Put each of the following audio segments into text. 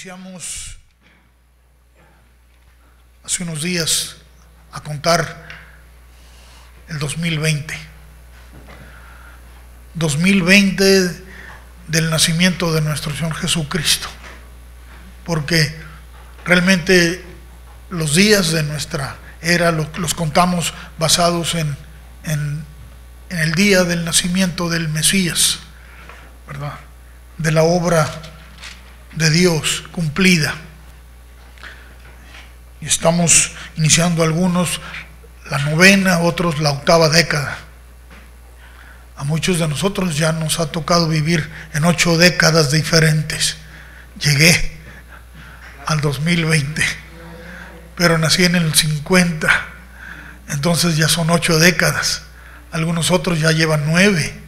Iniciamos hace unos días a contar el 2020 del nacimiento de nuestro Señor Jesucristo, porque realmente los días de nuestra era los contamos basados en el día del nacimiento del Mesías, ¿verdad? De la obra de Dios cumplida. Y estamos iniciando algunos la novena, otros la octava década. A muchos de nosotros ya nos ha tocado vivir en 8 décadas diferentes. Llegué al 2020, pero nací en el 50, entonces ya son 8 décadas. Algunos otros ya llevan 9.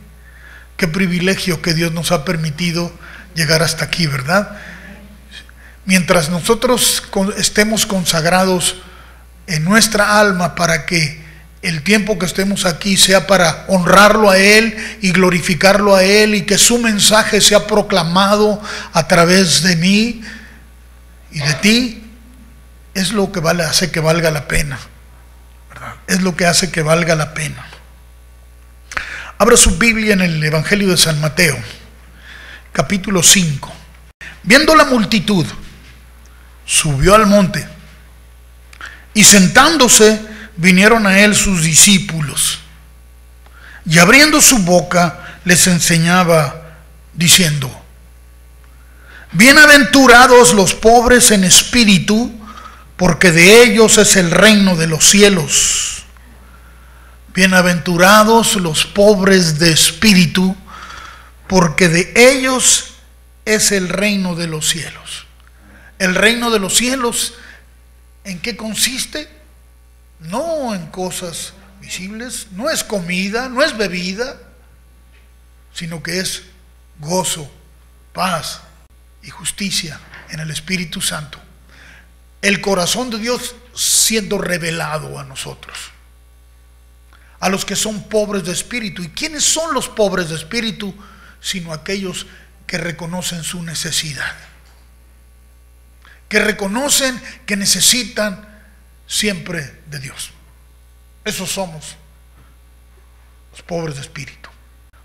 Qué privilegio que Dios nos ha permitido llegar hasta aquí, ¿verdad? Mientras nosotros estemos consagrados en nuestra alma para que el tiempo que estemos aquí sea para honrarlo a Él y glorificarlo a Él, y que su mensaje sea proclamado a través de mí y de ti, es lo que hace que valga la pena, ¿verdad? Es lo que hace que valga la pena. Abra su Biblia en el Evangelio de San Mateo, capítulo 5. Viendo la multitud, subió al monte, y sentándose vinieron a él sus discípulos, y abriendo su boca les enseñaba, diciendo: bienaventurados los pobres en espíritu, porque de ellos es el reino de los cielos. Bienaventurados los pobres de espíritu, porque de ellos es el reino de los cielos. El reino de los cielos, ¿en qué consiste? No en cosas visibles, no es comida, no es bebida, sino que es gozo, paz y justicia en el Espíritu Santo. El corazón de Dios siendo revelado a nosotros, a los que son pobres de espíritu. ¿Y quiénes son los pobres de espíritu? Sino aquellos que reconocen su necesidad, que reconocen que necesitan siempre de Dios. Esos somos los pobres de espíritu.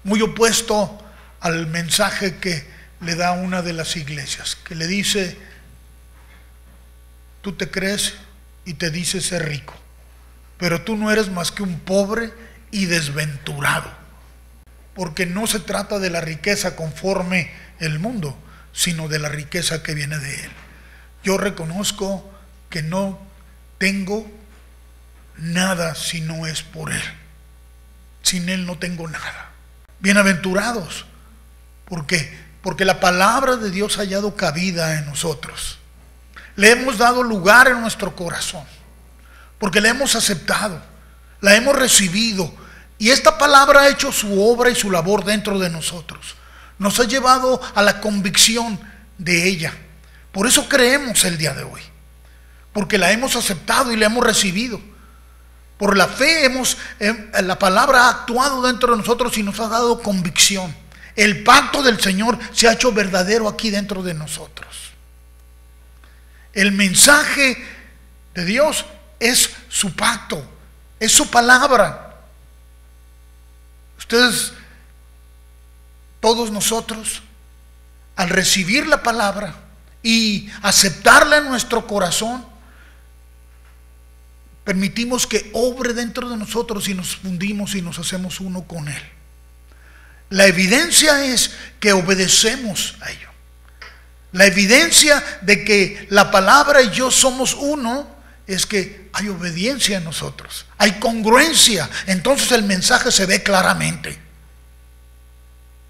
Muy opuesto al mensaje que le da una de las iglesias, que le dice: tú te crees y te dices ser rico, pero tú no eres más que un pobre y desventurado. Porque no se trata de la riqueza conforme el mundo, sino de la riqueza que viene de Él. Yo reconozco que no tengo nada si no es por Él. Sin Él no tengo nada. Bienaventurados. ¿Por qué? Porque la palabra de Dios ha hallado cabida en nosotros. Le hemos dado lugar en nuestro corazón, porque la hemos aceptado, la hemos recibido, y esta palabra ha hecho su obra y su labor dentro de nosotros. Nos ha llevado a la convicción de ella. Por eso creemos el día de hoy, porque la hemos aceptado y la hemos recibido. Por la fe la palabra ha actuado dentro de nosotros y nos ha dado convicción. El pacto del Señor se ha hecho verdadero aquí dentro de nosotros. El mensaje de Dios es su pacto, es su palabra. Ustedes, todos nosotros, al recibir la palabra y aceptarla en nuestro corazón, permitimos que obre dentro de nosotros y nos fundimos y nos hacemos uno con Él. La evidencia es que obedecemos a ello. La evidencia de que la palabra y yo somos uno es que hay obediencia en nosotros, hay congruencia. Entonces el mensaje se ve claramente.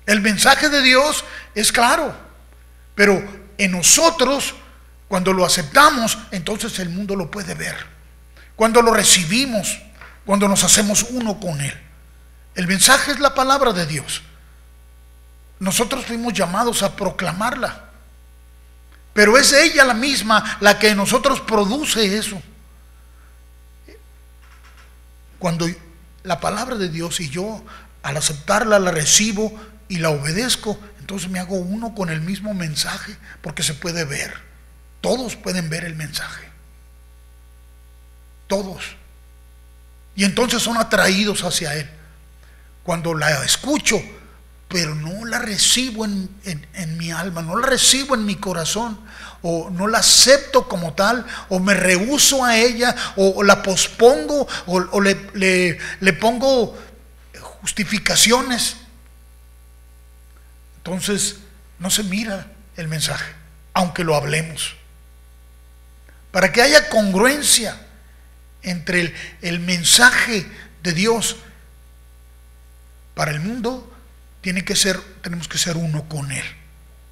El mensaje de Dios es claro, pero en nosotros, cuando lo aceptamos, entonces el mundo lo puede ver. Cuando lo recibimos, cuando nos hacemos uno con Él. El mensaje es la palabra de Dios. Nosotros fuimos llamados a proclamarla, pero es ella la misma la que en nosotros produce eso. Cuando la palabra de Dios y yo, al aceptarla, la recibo, y la obedezco, entonces me hago uno con el mismo mensaje, porque se puede ver. Todos pueden ver el mensaje. Todos. Y entonces son atraídos hacia Él. Cuando la escucho, pero no la recibo en mi alma, no la recibo en mi corazón, o no la acepto como tal, o me rehúso a ella, o la pospongo, o le pongo justificaciones, entonces no se mira el mensaje, aunque lo hablemos. Para que haya congruencia entre el mensaje de Dios para el mundo, tenemos que ser uno con Él.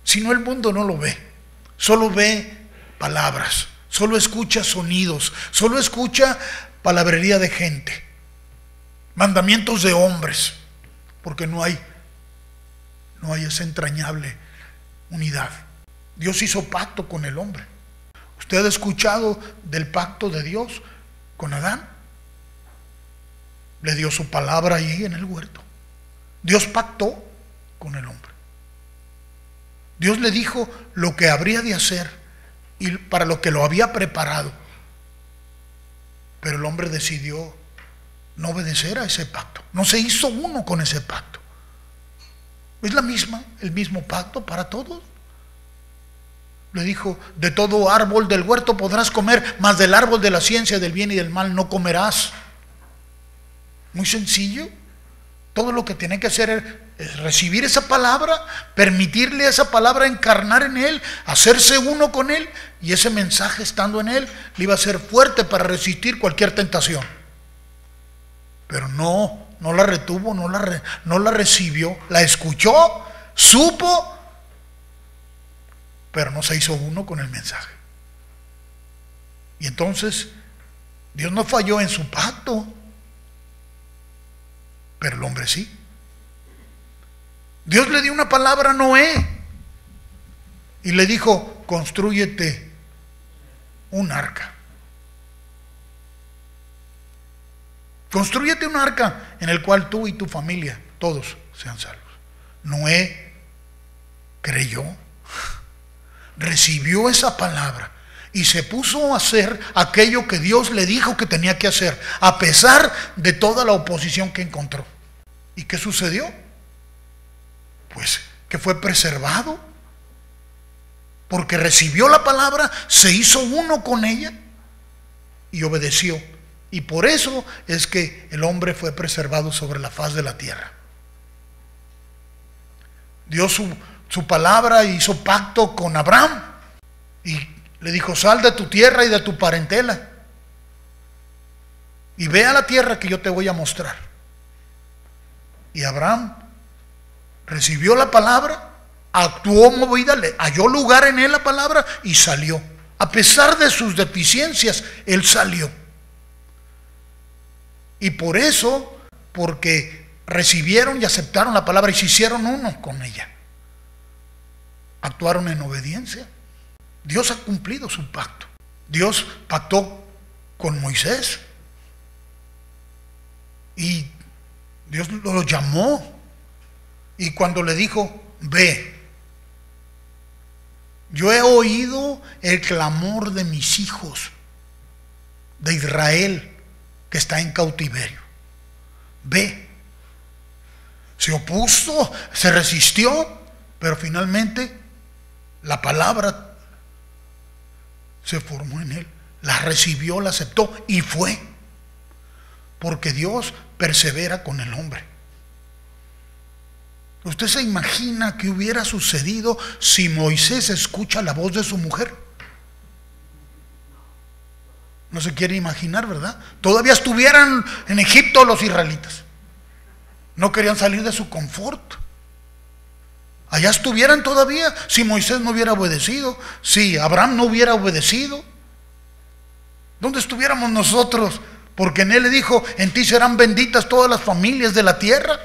Si no, el mundo no lo ve. Solo ve palabras, solo escucha sonidos, solo escucha palabrería de gente, mandamientos de hombres, porque no hay esa entrañable unidad. Dios hizo pacto con el hombre. ¿Usted ha escuchado del pacto de Dios con Adán? Le dio su palabra allí en el huerto. Dios pactó con el hombre. Dios le dijo lo que habría de hacer y para lo que lo había preparado. Pero el hombre decidió no obedecer a ese pacto. No se hizo uno con ese pacto. Es el mismo pacto para todos. Le dijo: de todo árbol del huerto podrás comer, mas del árbol de la ciencia del bien y del mal no comerás. Muy sencillo. Todo lo que tiene que hacer es recibir esa palabra, permitirle a esa palabra encarnar en él, hacerse uno con él, y ese mensaje, estando en él, le iba a ser fuerte para resistir cualquier tentación. Pero no la retuvo, no la recibió, la escuchó, supo, pero no se hizo uno con el mensaje. Y entonces Dios no falló en su pacto, pero el hombre sí. Dios le dio una palabra a Noé y le dijo: constrúyete un arca. Constrúyete un arca en el cual tú y tu familia, todos, sean salvos. Noé creyó, recibió esa palabra y se puso a hacer aquello que Dios le dijo que tenía que hacer, a pesar de toda la oposición que encontró. ¿Y qué sucedió? Pues que fue preservado, porque recibió la palabra, se hizo uno con ella y obedeció. Y por eso es que el hombre fue preservado sobre la faz de la tierra. Dio su palabra, hizo pacto con Abraham y le dijo: sal de tu tierra y de tu parentela y ve a la tierra que yo te voy a mostrar. Y Abraham recibió la palabra, actuó movida, le halló lugar en él la palabra y salió. A pesar de sus deficiencias, él salió. Y por eso, porque recibieron y aceptaron la palabra y se hicieron uno con ella, actuaron en obediencia. Dios ha cumplido su pacto. Dios pactó con Moisés y Dios lo llamó, y cuando le dijo: ve, yo he oído el clamor de mis hijos de Israel que está en cautiverio, ve. Se opuso, se resistió, pero finalmente la palabra se formó en él, la recibió, la aceptó y fue. Porque Dios persevera con el hombre. ¿Usted se imagina qué hubiera sucedido si Moisés escucha la voz de su mujer? No se quiere imaginar, ¿verdad? Todavía estuvieran en Egipto los israelitas. No querían salir de su confort. Allá estuvieran todavía si Moisés no hubiera obedecido, si Abraham no hubiera obedecido. ¿Dónde estuviéramos nosotros? Porque en él le dijo: en ti serán benditas todas las familias de la tierra.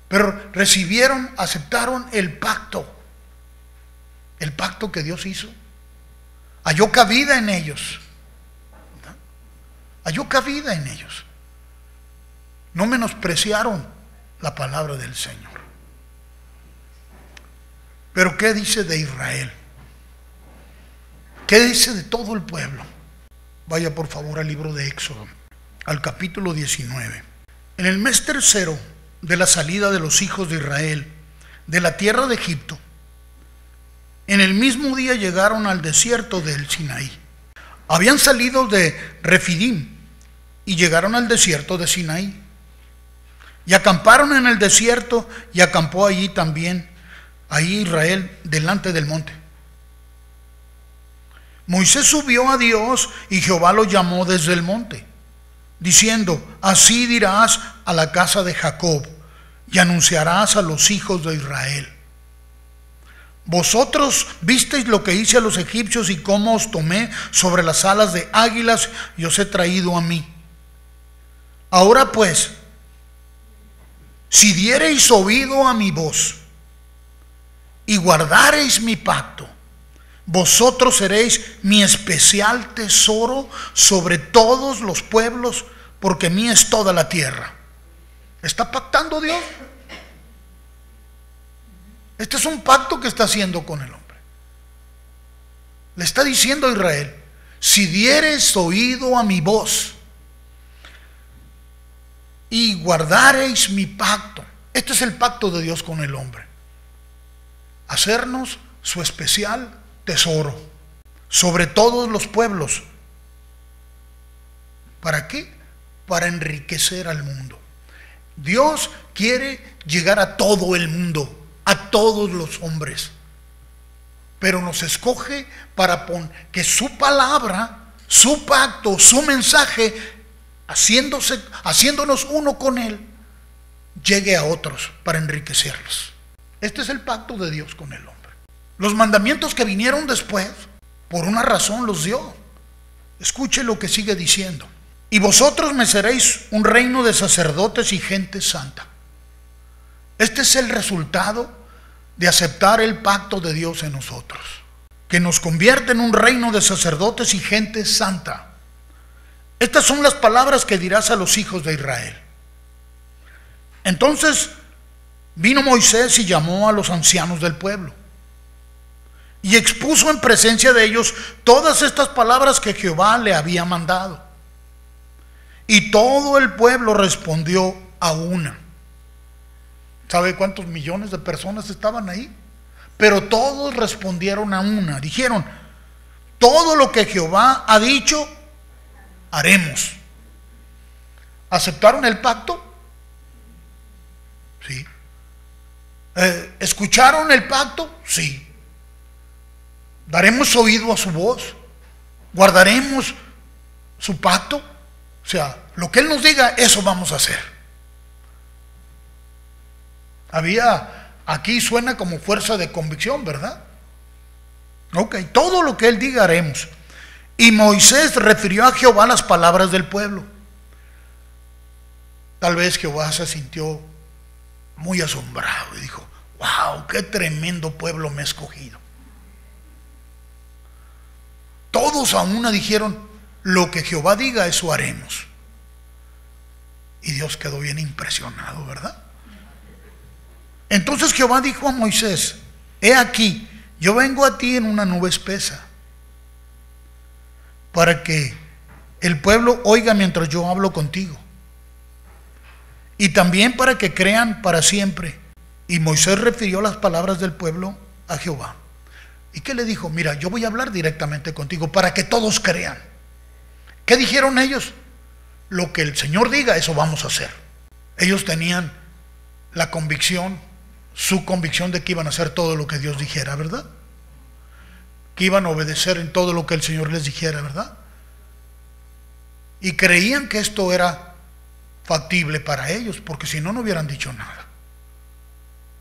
Pero recibieron, aceptaron el pacto que Dios hizo. Halló cabida en ellos. Halló cabida en ellos. No menospreciaron la palabra del Señor. Pero ¿qué dice de Israel? ¿Qué dice de todo el pueblo? Vaya por favor al libro de Éxodo, al capítulo 19. En el mes tercero de la salida de los hijos de Israel de la tierra de Egipto, en el mismo día llegaron al desierto del Sinaí. Habían salido de Refidim y llegaron al desierto de Sinaí. Y acamparon en el desierto, y acampó allí también, ahí Israel, delante del monte. Moisés subió a Dios, y Jehová lo llamó desde el monte, diciendo: así dirás a la casa de Jacob, y anunciarás a los hijos de Israel: vosotros visteis lo que hice a los egipcios, y cómo os tomé sobre las alas de águilas, y os he traído a mí. Ahora pues, si diereis oído a mi voz, y guardareis mi pacto, vosotros seréis mi especial tesoro sobre todos los pueblos, porque mía es toda la tierra. ¿Está pactando Dios? Este es un pacto que está haciendo con el hombre. Le está diciendo a Israel: si diereis oído a mi voz y guardareis mi pacto. Este es el pacto de Dios con el hombre: hacernos su especial tesoro sobre todos los pueblos. ¿Para qué? Para enriquecer al mundo. Dios quiere llegar a todo el mundo, a todos los hombres, pero nos escoge para que su palabra, su pacto, su mensaje, haciéndonos uno con Él, llegue a otros para enriquecerlos. Este es el pacto de Dios con el hombre. Los mandamientos que vinieron después, por una razón los dio. Escuche lo que sigue diciendo: y vosotros me seréis un reino de sacerdotes y gente santa. Este es el resultado de aceptar el pacto de Dios en nosotros, que nos convierte en un reino de sacerdotes y gente santa. Estas son las palabras que dirás a los hijos de Israel. Entonces vino Moisés y llamó a los ancianos del pueblo, y expuso en presencia de ellos todas estas palabras que Jehová le había mandado. Y todo el pueblo respondió a una. ¿Sabe cuántos millones de personas estaban ahí? Pero todos respondieron a una. Dijeron: todo lo que Jehová ha dicho, haremos. ¿Aceptaron el pacto? Sí. ¿Escucharon el pacto? Sí. ¿Daremos oído a su voz? ¿Guardaremos su pacto? O sea, lo que Él nos diga, eso vamos a hacer. Aquí suena como fuerza de convicción, ¿verdad? Ok, todo lo que Él diga haremos. Y Moisés refirió a Jehová las palabras del pueblo. Tal vez Jehová se sintió muy asombrado y dijo: wow, qué tremendo pueblo me he escogido. Todos a una dijeron: lo que Jehová diga, eso haremos. Y Dios quedó bien impresionado, ¿verdad? Entonces Jehová dijo a Moisés: he aquí, yo vengo a ti en una nube espesa, para que el pueblo oiga mientras yo hablo contigo, y también para que crean para siempre. Y Moisés refirió las palabras del pueblo a Jehová. ¿Y qué le dijo? Mira, yo voy a hablar directamente contigo para que todos crean. ¿Qué dijeron ellos? Lo que el Señor diga, eso vamos a hacer. Ellos tenían la convicción, su convicción de que iban a hacer todo lo que Dios dijera, ¿verdad? Que iban a obedecer en todo lo que el Señor les dijera, ¿verdad? Y creían que esto era factible para ellos, porque si no, no hubieran dicho nada.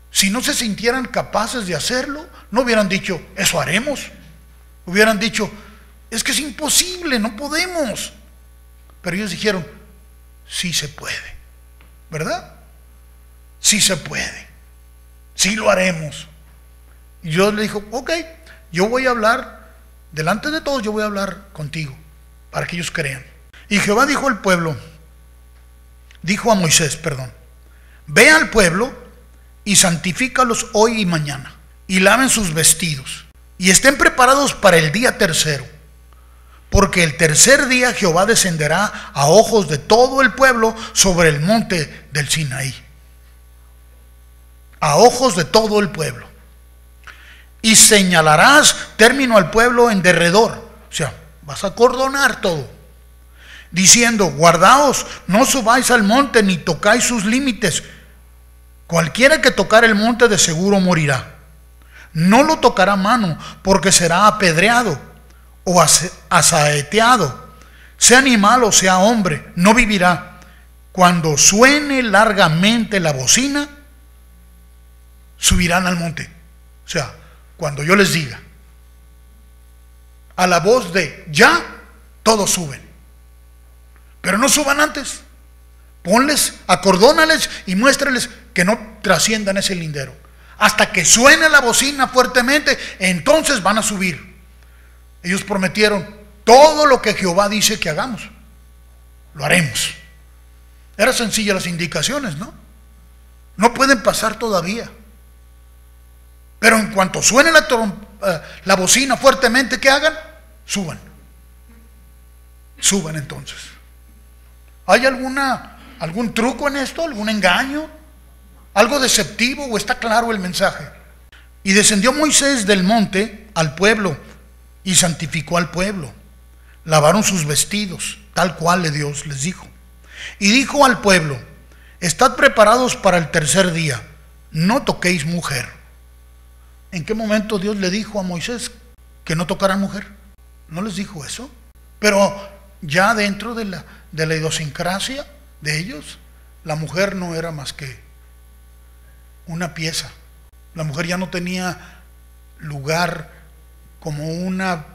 Si no se sintieran capaces de hacerlo, no hubieran dicho: eso haremos. Hubieran dicho: es que es imposible, no podemos. Pero ellos dijeron: sí se puede, ¿verdad? Sí se puede, sí lo haremos. Y Dios le dijo: ok, yo voy a hablar, delante de todos yo voy a hablar contigo, para que ellos crean. Y Jehová dijo al pueblo, dijo a Moisés, ve al pueblo y santifícalos hoy y mañana. y laven sus vestidos, y estén preparados para el día tercero, porque el tercer día Jehová descenderá a ojos de todo el pueblo sobre el monte del Sinaí. A ojos de todo el pueblo. Y señalarás término al pueblo en derredor. O sea, vas a acordonar todo, diciendo: guardaos, no subáis al monte ni tocáis sus límites. Cualquiera que tocar el monte de seguro morirá. No lo tocará mano, porque será apedreado o asaeteado. Sea animal o sea hombre, no vivirá. Cuando suene largamente la bocina, subirán al monte. O sea, cuando yo les diga, a la voz de ya, todos suben. Pero no suban antes. Ponles, acordónales y muéstrales que no trasciendan ese lindero. Hasta que suene la bocina fuertemente, entonces van a subir. Ellos prometieron: todo lo que Jehová dice que hagamos, lo haremos. Eran sencillas las indicaciones, ¿no? No pueden pasar todavía. Pero en cuanto suene la bocina fuertemente, ¿qué hagan? Suban. Suban entonces. ¿Hay algún truco en esto? ¿Algún engaño? ¿Algo deceptivo o está claro el mensaje? Y descendió Moisés del monte al pueblo y santificó al pueblo. Lavaron sus vestidos, tal cual Dios les dijo. Y dijo al pueblo: estad preparados para el tercer día, no toquéis mujer. ¿En qué momento Dios le dijo a Moisés que no tocaran mujer? ¿No les dijo eso? Pero ya dentro de la idiosincrasia de ellos, la mujer no era más que una pieza. La mujer ya no tenía lugar como una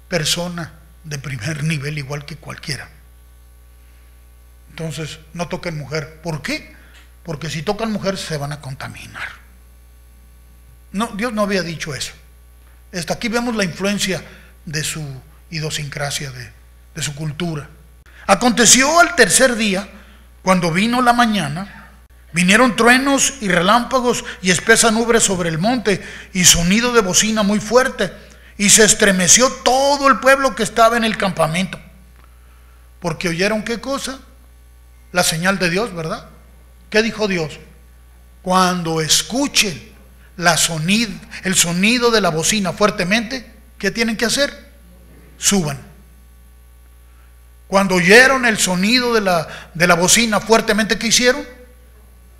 persona de primer nivel, igual que cualquiera. Entonces, no toquen mujer. ¿Por qué? Porque si tocan mujer se van a contaminar. No, Dios no había dicho eso. Hasta aquí vemos la influencia de su idiosincrasia, de su cultura. Aconteció al tercer día, cuando vino la mañana, vinieron truenos y relámpagos y espesa nube sobre el monte y sonido de bocina muy fuerte, y se estremeció todo el pueblo que estaba en el campamento. Porque oyeron, ¿qué cosa? La señal de Dios, ¿verdad? ¿Qué dijo Dios? Cuando escuchen el sonido de la bocina fuertemente, ¿qué tienen que hacer? Suban. Cuando oyeron el sonido de la bocina fuertemente, ¿qué hicieron?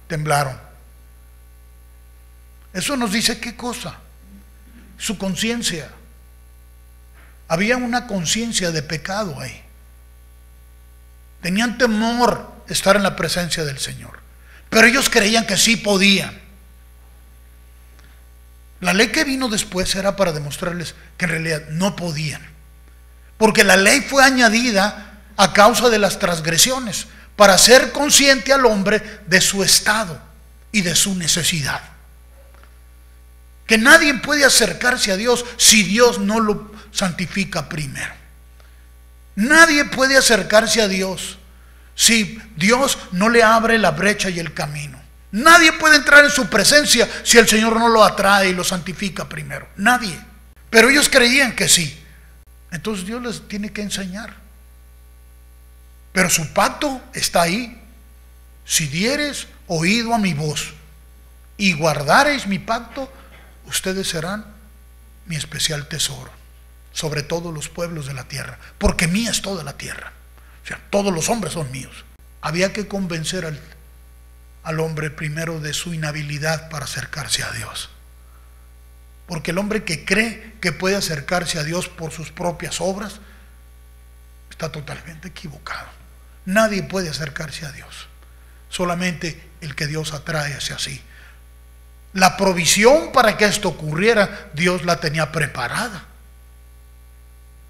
Temblaron. Eso nos dice ¿qué cosa? Su conciencia. Había una conciencia de pecado ahí. Tenían temor de estar en la presencia del Señor, pero ellos creían que sí podían. La ley que vino después era para demostrarles que en realidad no podían, porque la ley fue añadida a causa de las transgresiones, para hacer consciente al hombre de su estado y de su necesidad. Que nadie puede acercarse a Dios si Dios no lo santifica primero. Nadie puede acercarse a Dios si Dios no le abre la brecha y el camino. Nadie puede entrar en su presencia si el Señor no lo atrae y lo santifica primero. Nadie. Pero ellos creían que sí. Entonces Dios les tiene que enseñar. Pero su pacto está ahí. Si diereis oído a mi voz y guardareis mi pacto, ustedes serán mi especial tesoro sobre todos los pueblos de la tierra, porque mía es toda la tierra. O sea, todos los hombres son míos. Había que convencer al hombre primero de su inhabilidad para acercarse a Dios. Porque el hombre que cree que puede acercarse a Dios por sus propias obras está totalmente equivocado. Nadie puede acercarse a Dios, solamente el que Dios atrae hacia sí. La provisión para que esto ocurriera, Dios la tenía preparada.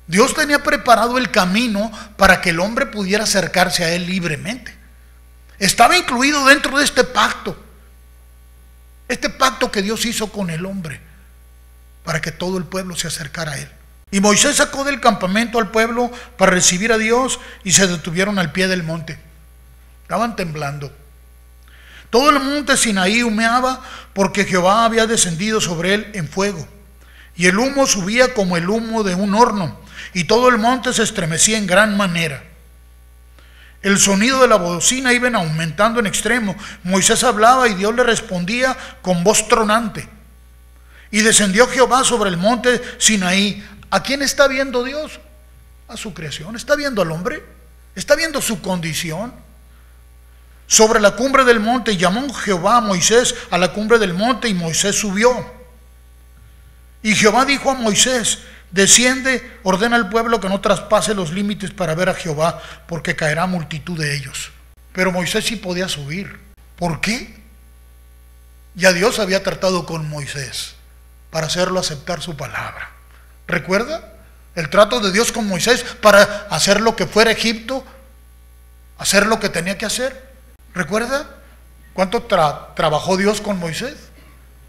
Dios tenía preparado el camino para que el hombre pudiera acercarse a Él libremente. Estaba incluido dentro de este pacto que Dios hizo con el hombre, para que todo el pueblo se acercara a Él. Y Moisés sacó del campamento al pueblo para recibir a Dios, y se detuvieron al pie del monte. Estaban temblando. Todo el monte Sinaí humeaba porque Jehová había descendido sobre él en fuego. Y el humo subía como el humo de un horno, y todo el monte se estremecía en gran manera. El sonido de la bocina iba aumentando en extremo. Moisés hablaba y Dios le respondía con voz tronante. Y descendió Jehová sobre el monte Sinaí. ¿A quién está viendo Dios? A su creación. ¿Está viendo al hombre? ¿Está viendo su condición? Sobre la cumbre del monte, y llamó Jehová a Moisés a la cumbre del monte, y Moisés subió. Y Jehová dijo a Moisés: desciende, ordena al pueblo que no traspase los límites para ver a Jehová, porque caerá multitud de ellos. Pero Moisés sí podía subir. ¿Por qué? Ya Dios había tratado con Moisés para hacerlo aceptar su palabra. ¿Recuerda? El trato de Dios con Moisés para hacer lo que fuera Egipto, hacer lo que tenía que hacer. ¿Recuerda cuánto trabajó Dios con Moisés?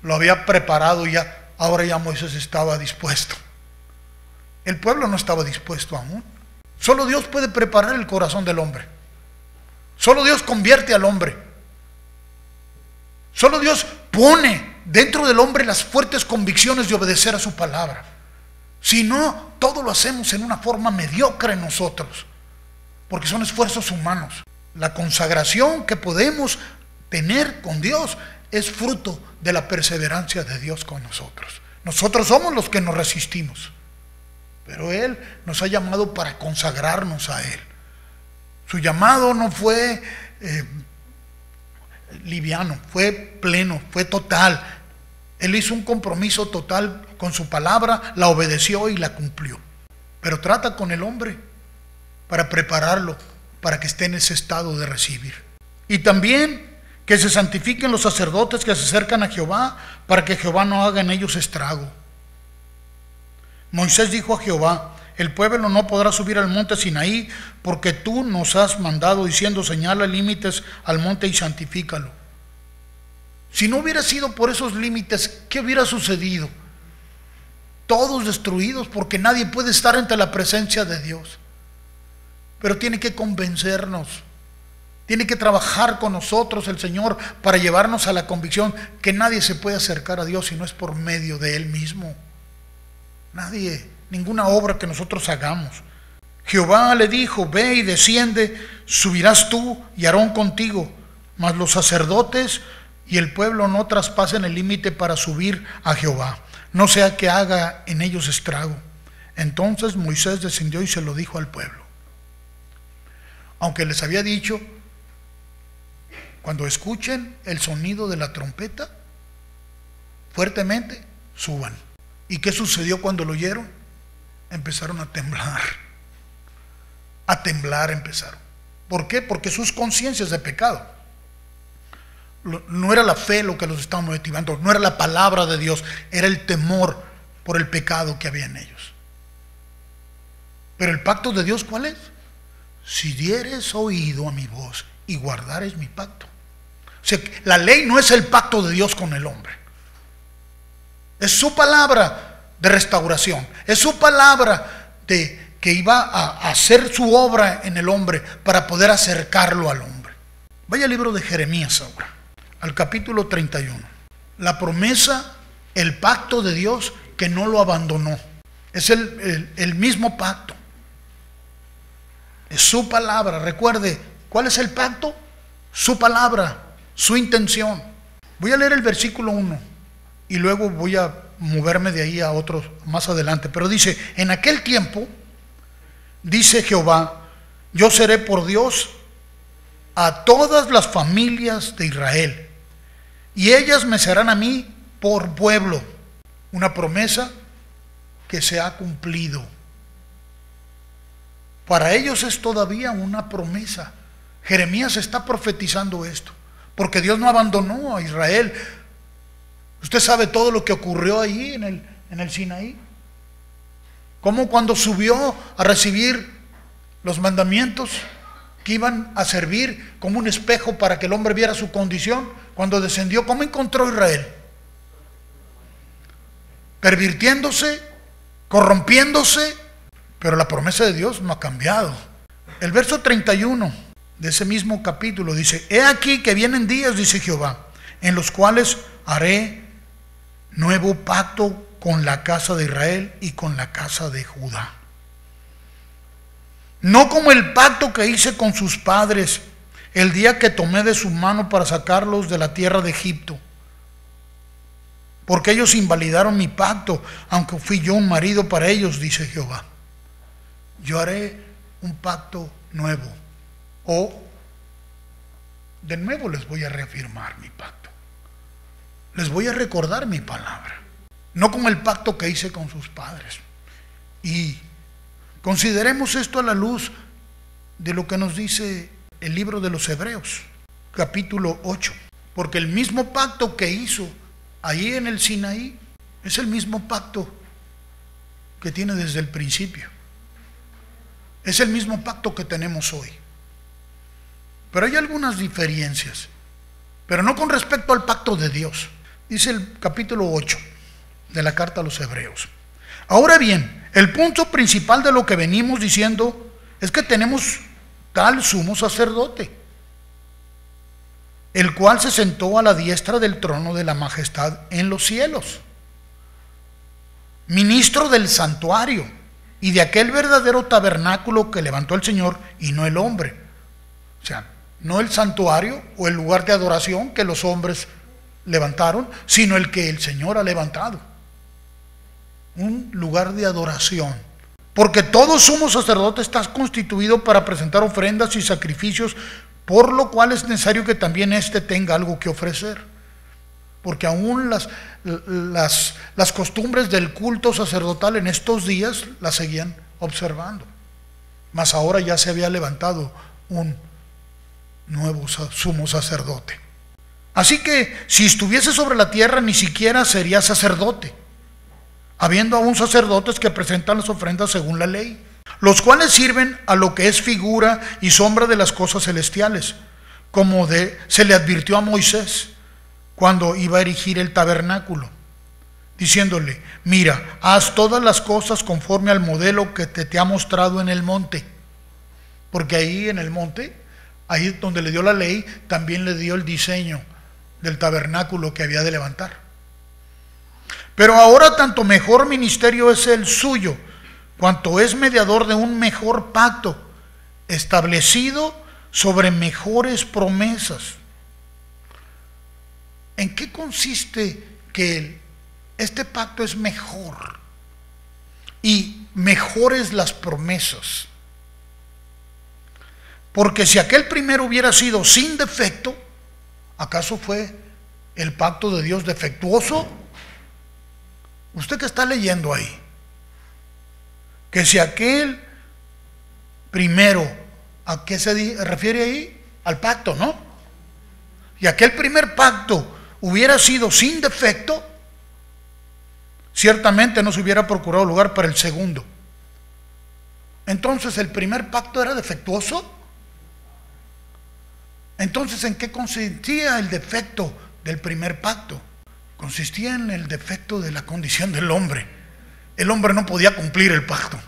Lo había preparado ya, ahora ya Moisés estaba dispuesto. El pueblo no estaba dispuesto aún. Solo Dios puede preparar el corazón del hombre. Solo Dios convierte al hombre. Solo Dios pone dentro del hombre las fuertes convicciones de obedecer a su palabra. Si no, todo lo hacemos en una forma mediocre nosotros, porque son esfuerzos humanos. La consagración que podemos tener con Dios es fruto de la perseverancia de Dios con nosotros. Nosotros somos los que nos resistimos, pero Él nos ha llamado para consagrarnos a Él. Su llamado no fue liviano, fue pleno, fue total. Él hizo un compromiso total con su palabra, la obedeció y la cumplió. Pero trata con el hombre para prepararlo, para que esté en ese estado de recibir. Y también que se santifiquen los sacerdotes que se acercan a Jehová, para que Jehová no haga en ellos estrago. Moisés dijo a Jehová: el pueblo no podrá subir al monte Sinaí, porque tú nos has mandado diciendo: señala límites al monte y santifícalo. Si no hubiera sido por esos límites, ¿qué hubiera sucedido? Todos destruidos, porque nadie puede estar ante la presencia de Dios. Pero tiene que convencernos, tiene que trabajar con nosotros el Señor para llevarnos a la convicción que nadie se puede acercar a Dios si no es por medio de Él mismo. Nadie, ninguna obra que nosotros hagamos. Jehová le dijo: ve y desciende, subirás tú y Aarón contigo, mas los sacerdotes y el pueblo no traspasen el límite para subir a Jehová, no sea que haga en ellos estrago. Entonces Moisés descendió y se lo dijo al pueblo. Aunque les había dicho: cuando escuchen el sonido de la trompeta fuertemente, suban. ¿Y qué sucedió cuando lo oyeron? Empezaron a temblar. A temblar empezaron. ¿Por qué? Porque sus conciencias de pecado. No era la fe lo que los estaba motivando, no era la palabra de Dios, era el temor por el pecado que había en ellos. Pero el pacto de Dios, ¿cuál es? Si dieres oído a mi voz y guardares mi pacto. O sea, la ley no es el pacto de Dios con el hombre. Es su palabra de restauración. Es su palabra que iba a hacer su obra en el hombre para poder acercarlo al hombre. Vaya al libro de Jeremías ahora, al capítulo 31. La promesa, el pacto de Dios que no lo abandonó. Es el mismo pacto. Es su palabra. Recuerde, ¿cuál es el pacto? Su palabra, su intención. Voy a leer el versículo 1 y luego voy a moverme de ahí a otros más adelante. Pero dice: en aquel tiempo, dice Jehová, yo seré por Dios a todas las familias de Israel, y ellas me serán a mí por pueblo. Una promesa que se ha cumplido. Para ellos es todavía una promesa. Jeremías está profetizando esto, porque Dios no abandonó a Israel. Usted sabe todo lo que ocurrió allí en el Sinaí. Cómo cuando subió a recibir los mandamientos que iban a servir como un espejo para que el hombre viera su condición, cuando descendió, ¿cómo encontró Israel? Pervirtiéndose, corrompiéndose, pero la promesa de Dios no ha cambiado. El verso 31 de ese mismo capítulo, dice: he aquí que vienen días, dice Jehová, en los cuales haré nuevo pacto con la casa de Israel y con la casa de Judá. No como el pacto que hice con sus padres el día que tomé de su mano para sacarlos de la tierra de Egipto, porque ellos invalidaron mi pacto, aunque fui yo un marido para ellos, dice Jehová. Yo haré un pacto nuevo, o de nuevo les voy a reafirmar mi pacto. Les voy a recordar mi palabra, no como el pacto que hice con sus padres. Y consideremos esto a la luz de lo que nos dice el libro de los Hebreos, capítulo 8, porque el mismo pacto que hizo allí en el Sinaí es el mismo pacto que tiene desde el principio. Es el mismo pacto que tenemos hoy. Pero hay algunas diferencias, pero no con respecto al pacto de Dios. Dice el capítulo 8 de la carta a los Hebreos: ahora bien, el punto principal de lo que venimos diciendo es que tenemos tal sumo sacerdote, el cual se sentó a la diestra del trono de la majestad en los cielos, ministro del santuario y de aquel verdadero tabernáculo que levantó el Señor y no el hombre. O sea, no el santuario o el lugar de adoración que los hombres levantaron, sino el que el Señor ha levantado, un lugar de adoración. Porque todo sumo sacerdote está constituido para presentar ofrendas y sacrificios, por lo cual es necesario que también éste tenga algo que ofrecer. Porque aún las costumbres del culto sacerdotal en estos días las seguían observando. Mas ahora ya se había levantado un nuevo sumo sacerdote. Así que si estuviese sobre la tierra, ni siquiera sería sacerdote, habiendo aún sacerdotes que presentan las ofrendas según la ley, los cuales sirven a lo que es figura y sombra de las cosas celestiales, como se le advirtió a Moisés cuando iba a erigir el tabernáculo, diciéndole: mira, haz todas las cosas conforme al modelo que te ha mostrado en el monte. Porque ahí en el monte, ahí donde le dio la ley, también le dio el diseño del tabernáculo que había de levantar. Pero ahora tanto mejor ministerio es el suyo, cuanto es mediador de un mejor pacto, establecido sobre mejores promesas. ¿En qué consiste que este pacto es mejor y mejores las promesas? Porque si aquel primero hubiera sido sin defecto, ¿acaso fue el pacto de Dios defectuoso? ¿Usted qué está leyendo ahí? Que si aquel primero, ¿a qué se refiere ahí? Al pacto, ¿no? Y aquel primer pacto hubiera sido sin defecto, ciertamente no se hubiera procurado lugar para el segundo. Entonces, ¿el primer pacto era defectuoso? Entonces, ¿en qué consistía el defecto del primer pacto? Consistía en el defecto de la condición del hombre. El hombre no podía cumplir el pacto.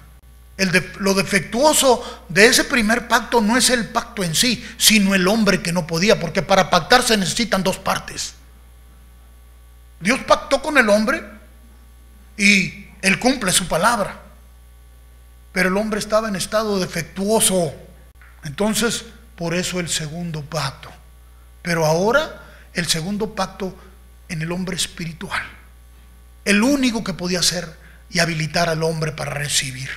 Lo defectuoso de ese primer pacto no es el pacto en sí, sino el hombre que no podía, porque para pactar se necesitan dos partes. Dios pactó con el hombre y Él cumple su palabra, pero el hombre estaba en estado defectuoso. Entonces, por eso el segundo pacto. Pero ahora el segundo pacto en el hombre espiritual, el único que podía hacer y habilitar al hombre para recibir,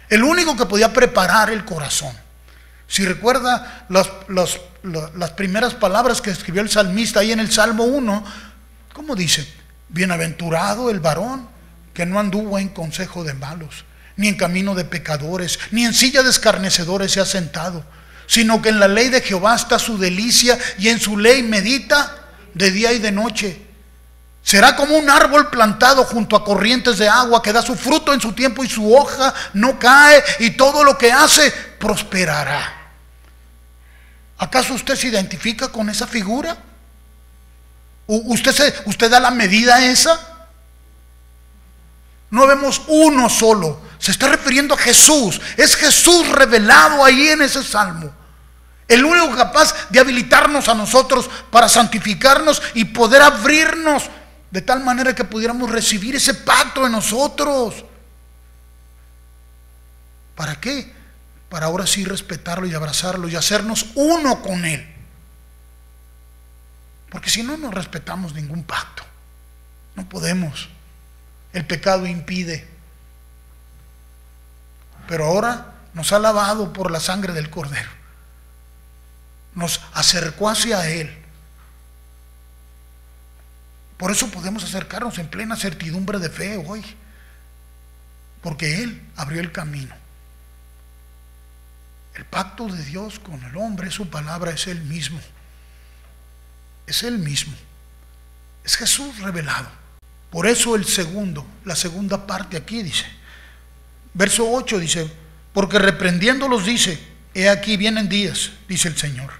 el único que podía preparar el corazón. Si recuerda las primeras palabras que escribió el salmista ahí en el Salmo 1, ¿cómo dice? Bienaventurado el varón que no anduvo en consejo de malos, ni en camino de pecadores, ni en silla de escarnecedores se ha sentado, sino que en la ley de Jehová está su delicia, y en su ley medita de día y de noche. Será como un árbol plantado junto a corrientes de agua, que da su fruto en su tiempo y su hoja no cae, y todo lo que hace prosperará. ¿Acaso usted se identifica con esa figura? ¿Usted da la medida esa? No vemos uno solo. Se está refiriendo a Jesús. Es Jesús revelado ahí en ese salmo. El único capaz de habilitarnos a nosotros para santificarnos y poder abrirnos de tal manera que pudiéramos recibir ese pacto de nosotros. ¿Para qué? Para ahora sí respetarlo y abrazarlo y hacernos uno con Él. Porque si no, no respetamos ningún pacto. No podemos. El pecado impide. Pero ahora nos ha lavado por la sangre del Cordero. Nos acercó hacia Él. Por eso podemos acercarnos en plena certidumbre de fe hoy. Porque Él abrió el camino. El pacto de Dios con el hombre, su palabra, es Él mismo. Es Él mismo. Es Jesús revelado. Por eso la segunda parte aquí dice, verso 8 dice, porque reprendiéndolos dice, he aquí vienen días, dice el Señor,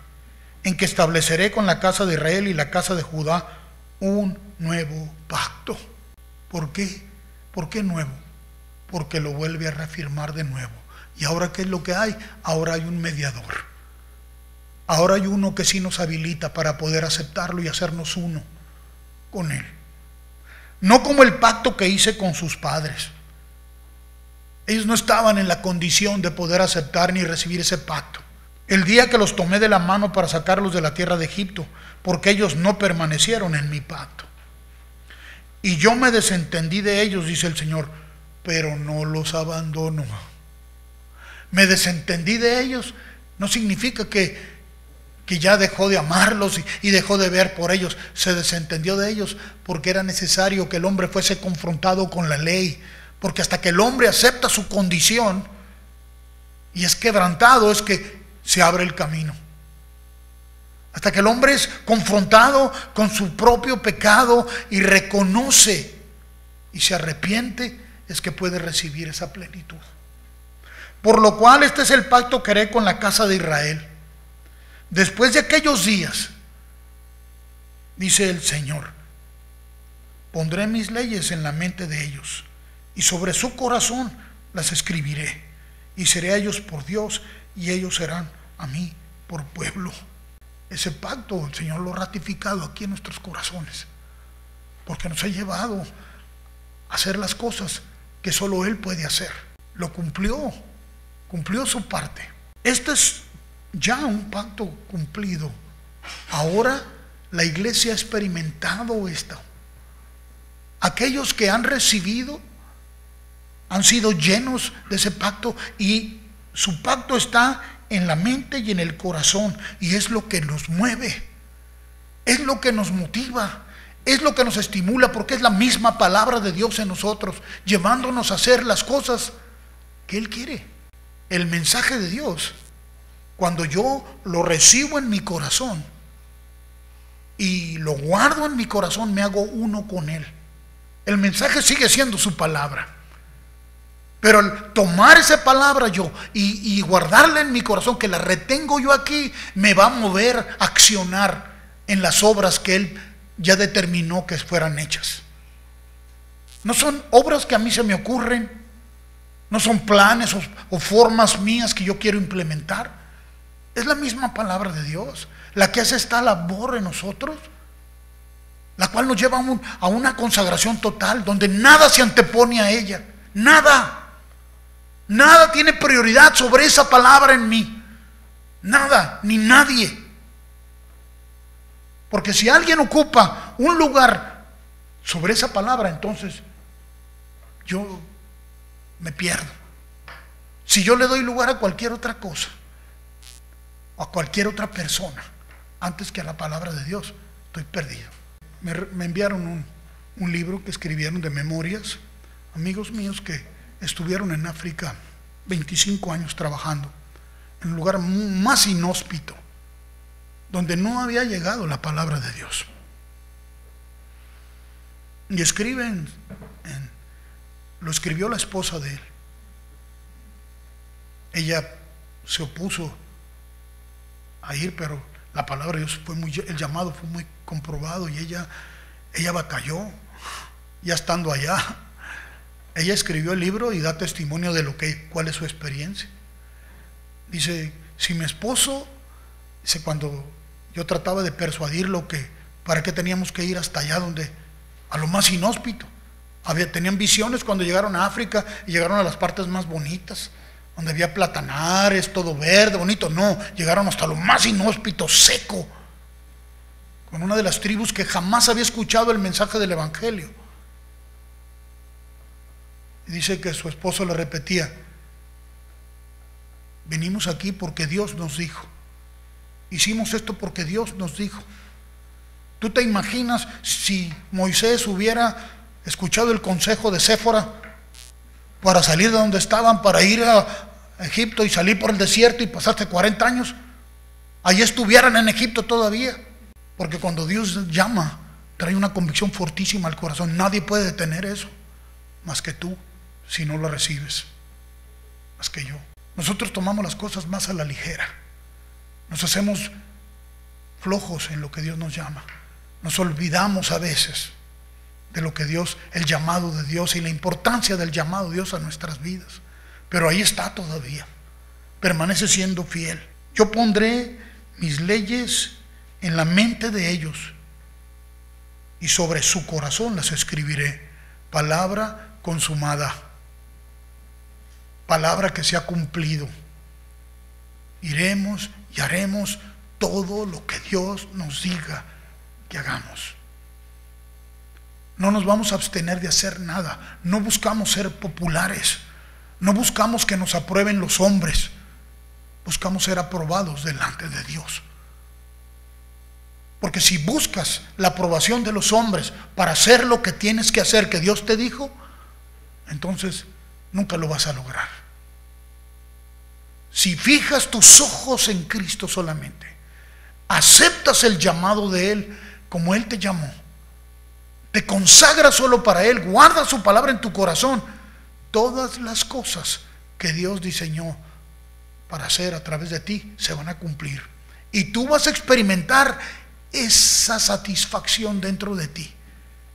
en que estableceré con la casa de Israel y la casa de Judá un nuevo pacto. ¿Por qué? ¿Por qué nuevo? Porque lo vuelve a reafirmar de nuevo. ¿Y ahora qué es lo que hay? Ahora hay un mediador. Ahora hay uno que sí nos habilita para poder aceptarlo y hacernos uno con Él. No como el pacto que hice con sus padres. Ellos no estaban en la condición de poder aceptar ni recibir ese pacto. El día que los tomé de la mano para sacarlos de la tierra de Egipto, porque ellos no permanecieron en mi pacto. Y yo me desentendí de ellos, dice el Señor, pero no los abandono. Me desentendí de ellos no significa que ya dejó de amarlos y dejó de ver por ellos. Se desentendió de ellos porque era necesario que el hombre fuese confrontado con la ley. Porque hasta que el hombre acepta su condición y es quebrantado, es que se abre el camino. Hasta que el hombre es confrontado con su propio pecado y reconoce y se arrepiente, es que puede recibir esa plenitud. Por lo cual este es el pacto que haré con la casa de Israel. Después de aquellos días, dice el Señor, pondré mis leyes en la mente de ellos y sobre su corazón las escribiré y seré a ellos por Dios y ellos serán a mí por pueblo. Ese pacto el Señor lo ha ratificado aquí en nuestros corazones porque nos ha llevado a hacer las cosas que solo Él puede hacer. Lo cumplió su parte. Este es ya un pacto cumplido. Ahora la iglesia ha experimentado esto. Aquellos que han recibido han sido llenos de ese pacto y su pacto está en la mente y en el corazón y es lo que nos mueve, es lo que nos motiva, es lo que nos estimula porque es la misma palabra de Dios en nosotros, llevándonos a hacer las cosas que Él quiere. El mensaje de Dios, cuando yo lo recibo en mi corazón y lo guardo en mi corazón, me hago uno con Él. El mensaje sigue siendo su palabra, pero al tomar esa palabra yo y guardarla en mi corazón, que la retengo yo aquí, me va a mover a accionar en las obras que Él ya determinó que fueran hechas. No son obras que a mí se me ocurren, no son planes o formas mías que yo quiero implementar. Es la misma palabra de Dios la que hace esta labor en nosotros, la cual nos lleva a una consagración total, donde nada se antepone a ella. Nada tiene prioridad sobre esa palabra en mí. Nada, ni nadie. Porque si alguien ocupa un lugar sobre esa palabra, entonces yo me pierdo. Si yo le doy lugar a cualquier otra cosa, o a cualquier otra persona, antes que a la palabra de Dios, estoy perdido. Me enviaron un libro que escribieron de memorias, amigos míos que estuvieron en África 25 años trabajando, en un lugar más inhóspito, donde no había llegado la palabra de Dios. Y escriben, lo escribió la esposa de él. Ella se opuso a ir, pero la palabra de Dios el llamado fue muy comprobado y ella batalló, ya estando allá. Ella escribió el libro y da testimonio de cuál es su experiencia. Dice, si mi esposo Dice, cuando yo trataba de persuadirlo que para qué teníamos que ir hasta allá donde, a lo más inhóspito. Tenían visiones cuando llegaron a África y llegaron a las partes más bonitas, donde había platanares, todo verde, bonito. No, llegaron hasta lo más inhóspito, seco, con una de las tribus que jamás había escuchado el mensaje del Evangelio. Y dice que su esposo le repetía, venimos aquí porque Dios nos dijo. Hicimos esto porque Dios nos dijo. ¿Tú te imaginas si Moisés hubiera escuchado el consejo de Séfora para salir de donde estaban, para ir a Egipto y salir por el desierto y pasarse 40 años? Allí estuvieran en Egipto todavía. Porque cuando Dios llama, trae una convicción fortísima al corazón. Nadie puede detener eso, más que tú, si no lo recibes, más que yo. Nosotros tomamos las cosas más a la ligera. Nos hacemos flojos en lo que Dios nos llama. Nos olvidamos a veces de lo que Dios, el llamado de Dios y la importancia del llamado de Dios a nuestras vidas. Pero ahí está todavía. Permanece siendo fiel. Yo pondré mis leyes en la mente de ellos y sobre su corazón las escribiré. Palabra consumada. Palabra que se ha cumplido. Iremos y haremos todo lo que Dios nos diga que hagamos. No nos vamos a abstener de hacer nada. No buscamos ser populares. No buscamos que nos aprueben los hombres. Buscamos ser aprobados delante de Dios. Porque si buscas la aprobación de los hombres para hacer lo que tienes que hacer, que Dios te dijo, entonces nunca lo vas a lograr. Si fijas tus ojos en Cristo solamente, aceptas el llamado de Él como Él te llamó, te consagras solo para Él, guardas su palabra en tu corazón, todas las cosas que Dios diseñó para hacer a través de ti se van a cumplir. Y tú vas a experimentar esa satisfacción dentro de ti.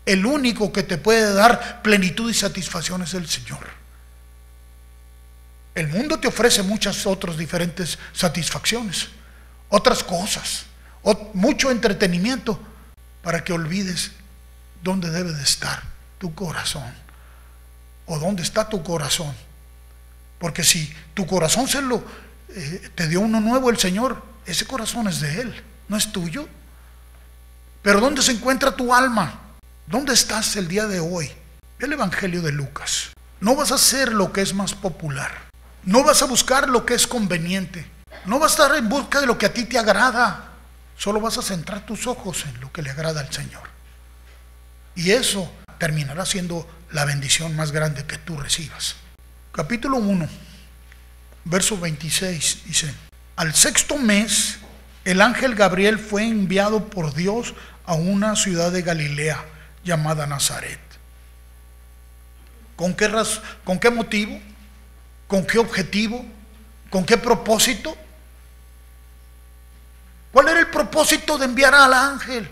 El único que te puede dar plenitud y satisfacción es el Señor. El mundo te ofrece muchas otras diferentes satisfacciones, otras cosas, mucho entretenimiento para que olvides dónde debe de estar tu corazón o dónde está tu corazón. Porque si tu corazón te dio uno nuevo el Señor, ese corazón es de Él, no es tuyo. Pero ¿dónde se encuentra tu alma? ¿Dónde estás el día de hoy? El Evangelio de Lucas. No vas a hacer lo que es más popular. No vas a buscar lo que es conveniente. No vas a estar en busca de lo que a ti te agrada. Solo vas a centrar tus ojos en lo que le agrada al Señor. Y eso terminará siendo la bendición más grande que tú recibas. Capítulo 1, verso 26 dice: al sexto mes, el ángel Gabriel fue enviado por Dios a una ciudad de Galilea llamada Nazaret. ¿Con qué motivo? ¿Con qué objetivo? ¿Con qué propósito? ¿Cuál era el propósito de enviar al ángel,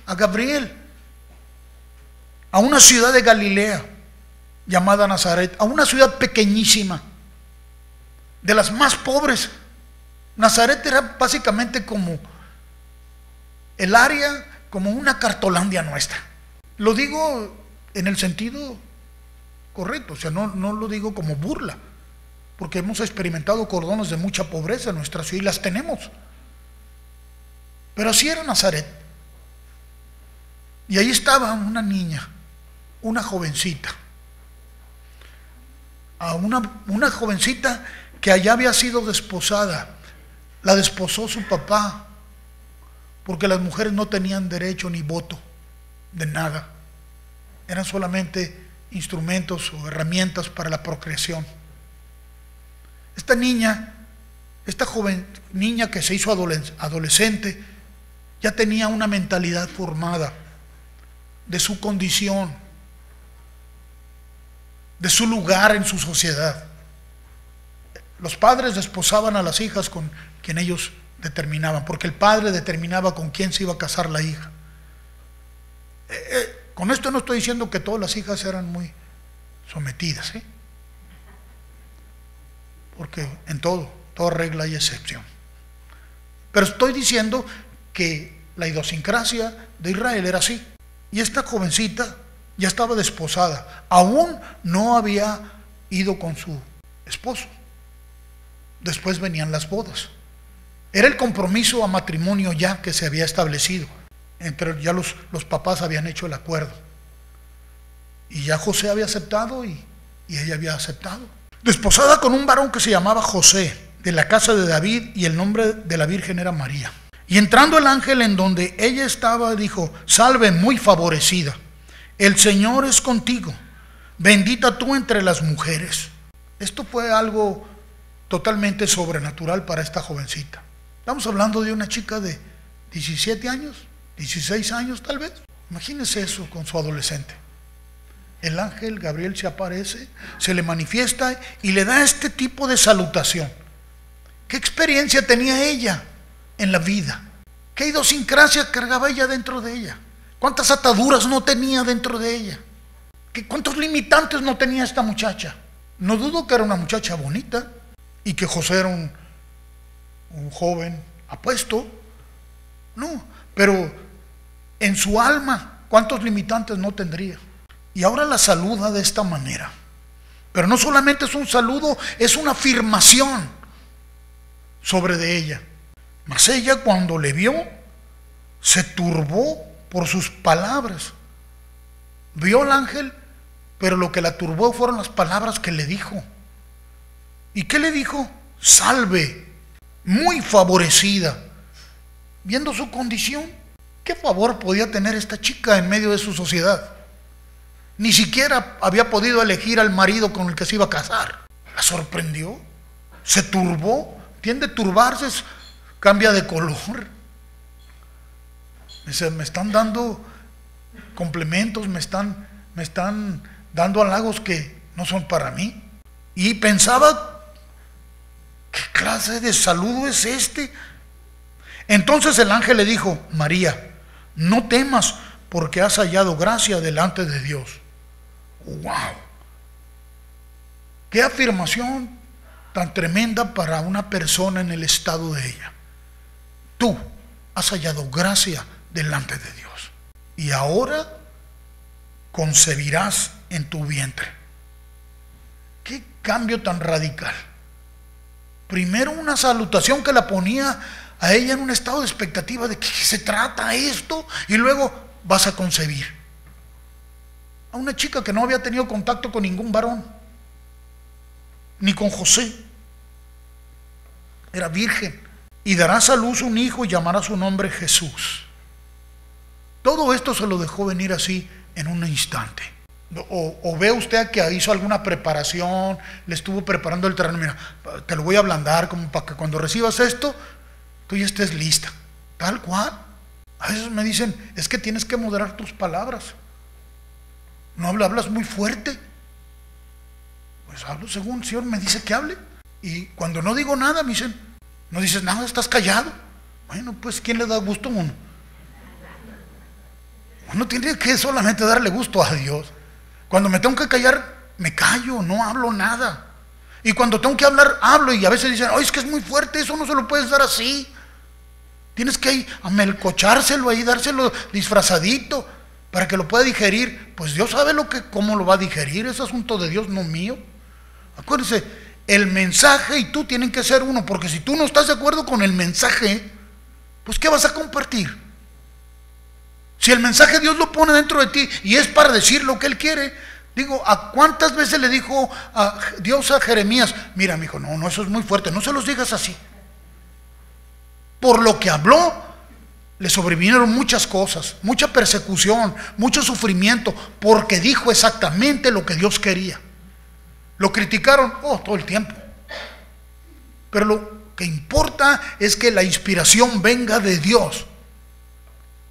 a Gabriel, a una ciudad de Galilea llamada Nazaret, a una ciudad pequeñísima, de las más pobres? Nazaret era básicamente como el área, como una Cartolandia nuestra. Lo digo en el sentido correcto, o sea, no lo digo como burla, porque hemos experimentado cordones de mucha pobreza en nuestra ciudad y las tenemos. Pero así era Nazaret. Y ahí estaba una niña, una jovencita, una jovencita que allá había sido desposada. La desposó su papá, porque las mujeres no tenían derecho ni voto de nada. Eran solamente instrumentos o herramientas para la procreación. Esta joven niña que se hizo adolescente, ya tenía una mentalidad formada de su condición, de su lugar en su sociedad. Los padres desposaban a las hijas con quien ellos determinaban, porque el padre determinaba con quién se iba a casar la hija. Con esto no estoy diciendo que todas las hijas eran muy sometidas, porque en toda regla hay excepción. Pero estoy diciendo que la idiosincrasia de Israel era así. Y esta jovencita ya estaba desposada, aún no había ido con su esposo. Después venían las bodas. Era el compromiso a matrimonio ya que se había establecido. Ya los papás habían hecho el acuerdo. Y ya José había aceptado y ella había aceptado. Desposada con un varón que se llamaba José, de la casa de David, y el nombre de la virgen era María. Y entrando el ángel en donde ella estaba, dijo: salve, muy favorecida, el Señor es contigo, bendita tú entre las mujeres. Esto fue algo totalmente sobrenatural para esta jovencita. Estamos hablando de una chica de 17 años, 16 años tal vez. Imagínense eso con su adolescente. El ángel Gabriel se aparece, se le manifiesta y le da este tipo de salutación. ¿Qué experiencia tenía ella en la vida? ¿Qué idiosincrasia cargaba ella dentro de ella? ¿Cuántas ataduras no tenía dentro de ella? ¿Cuántos limitantes no tenía esta muchacha? No dudo que era una muchacha bonita y que José era un joven apuesto. No, pero en su alma, ¿cuántos limitantes no tendría? Y ahora la saluda de esta manera. Pero no solamente es un saludo, es una afirmación sobre de ella. Mas ella, cuando le vio, se turbó por sus palabras. Vio al ángel, pero lo que la turbó fueron las palabras que le dijo. ¿Y qué le dijo? Salve, muy favorecida. Viendo su condición, ¿qué favor podía tener esta chica en medio de su sociedad? Ni siquiera había podido elegir al marido con el que se iba a casar. La sorprendió, se turbó. Tiende a turbarse, cambia de color. Me están dando complementos, me están dando halagos que no son para mí. Y pensaba, ¿qué clase de saludo es este? Entonces el ángel le dijo: María, no temas, porque has hallado gracia delante de Dios. ¡Wow! ¡Qué afirmación tan tremenda para una persona en el estado de ella! Tú has hallado gracia delante de Dios, y ahora concebirás en tu vientre. ¡Qué cambio tan radical! Primero una salutación que la ponía a ella en un estado de expectativa de ¿qué se trata esto? Y luego vas a concebir. A una chica que no había tenido contacto con ningún varón, ni con José. Era virgen. Y darás a luz un hijo y llamará su nombre Jesús. Todo esto se lo dejó venir así en un instante. O ve usted que hizo alguna preparación, le estuvo preparando el terreno. Mira, te lo voy a ablandar como para que cuando recibas esto, tú ya estés lista. Tal cual. A veces me dicen, es que tienes que moderar tus palabras. No hablas muy fuerte. Pues hablo según el Señor me dice que hable. Y cuando no digo nada, me dicen, no dices nada, estás callado. Bueno, pues ¿quién le da gusto a uno? Uno tiene que solamente darle gusto a Dios. Cuando me tengo que callar, me callo, no hablo nada. Y cuando tengo que hablar, hablo. Y a veces dicen, es que es muy fuerte, eso no se lo puedes dar así. Tienes que ir a melcochárselo ahí, dárselo disfrazadito para que lo pueda digerir. Pues Dios sabe cómo lo va a digerir. Es asunto de Dios, no mío. Acuérdense, el mensaje y tú tienen que ser uno, porque si tú no estás de acuerdo con el mensaje, pues ¿qué vas a compartir? Si el mensaje Dios lo pone dentro de ti y es para decir lo que Él quiere. Digo, ¿a cuántas veces le dijo Dios a Jeremías? Mira, mijo, no, eso es muy fuerte, no se los digas así. Por lo que habló, le sobrevinieron muchas cosas, mucha persecución, mucho sufrimiento, porque dijo exactamente lo que Dios quería. Lo criticaron, todo el tiempo. Pero lo que importa es que la inspiración venga de Dios.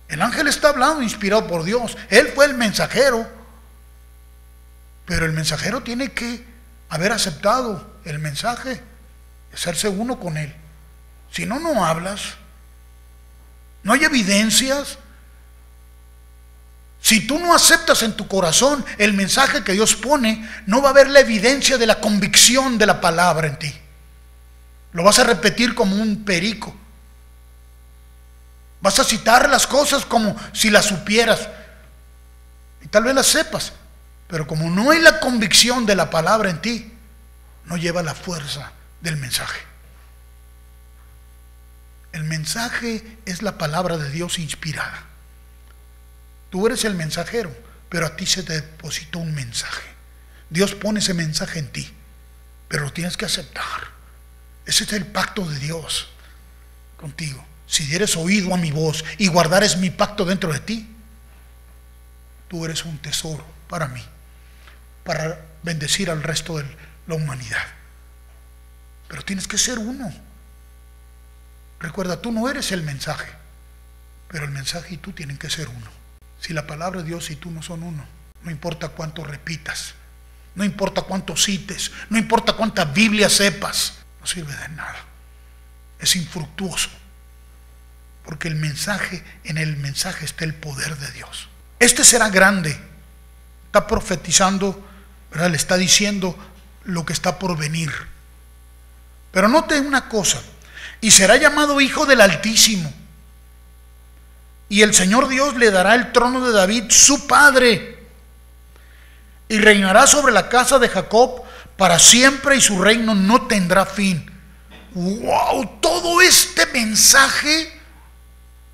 El ángel está hablando inspirado por Dios. Él fue el mensajero. Pero el mensajero tiene que haber aceptado el mensaje, hacerse uno con él. Si no, no hablas. No hay evidencias. Si tú no aceptas en tu corazón el mensaje que Dios pone, no va a haber la evidencia de la convicción de la palabra en ti. Lo vas a repetir como un perico. Vas a citar las cosas como si las supieras. Y tal vez las sepas, pero como no hay la convicción de la palabra en ti, no lleva la fuerza del mensaje. El mensaje es la palabra de Dios inspirada. Tú eres el mensajero, pero a ti se te depositó un mensaje. Dios pone ese mensaje en ti, pero lo tienes que aceptar. Ese es el pacto de Dios contigo. Si dieres oído a mi voz y guardares mi pacto dentro de ti, tú eres un tesoro para mí, para bendecir al resto de la humanidad. Pero tienes que ser uno. Recuerda, tú no eres el mensaje, pero el mensaje y tú tienen que ser uno. Si la palabra de Dios y tú no son uno, no importa cuánto repitas, no importa cuánto cites, no importa cuánta Biblia sepas, no sirve de nada. Es infructuoso, porque el mensaje, en el mensaje está el poder de Dios. Este será grande. Está profetizando, ¿verdad? Le está diciendo lo que está por venir. Pero note una cosa: y será llamado Hijo del Altísimo, y el Señor Dios le dará el trono de David su padre, y reinará sobre la casa de Jacob para siempre, y su reino no tendrá fin. ¡Wow! Todo este mensaje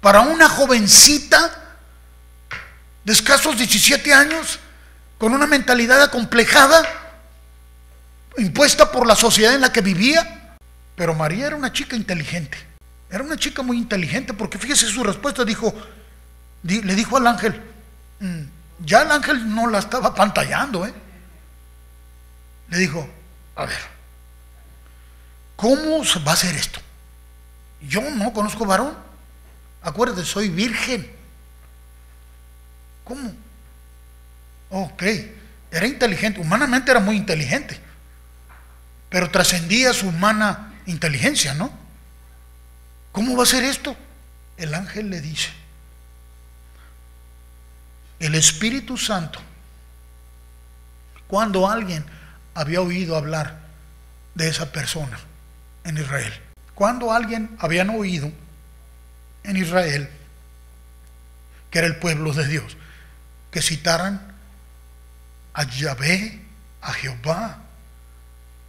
para una jovencita de escasos 17 años, con una mentalidad acomplejada, impuesta por la sociedad en la que vivía. Pero María era una chica inteligente, era una chica muy inteligente, porque fíjese su respuesta, le dijo al ángel, ya el ángel no la estaba pantallando, le dijo, a ver, ¿cómo va a hacer esto? Yo no conozco varón, acuérdate, soy virgen. ¿Cómo? Ok, era inteligente, humanamente era muy inteligente, pero trascendía su humana inteligencia, ¿no? ¿Cómo va a ser esto? El ángel le dice, el Espíritu Santo, cuando alguien había oído hablar de esa persona en Israel, cuando alguien habían oído en Israel que era el pueblo de Dios, que citaran a Yahvé, a Jehová,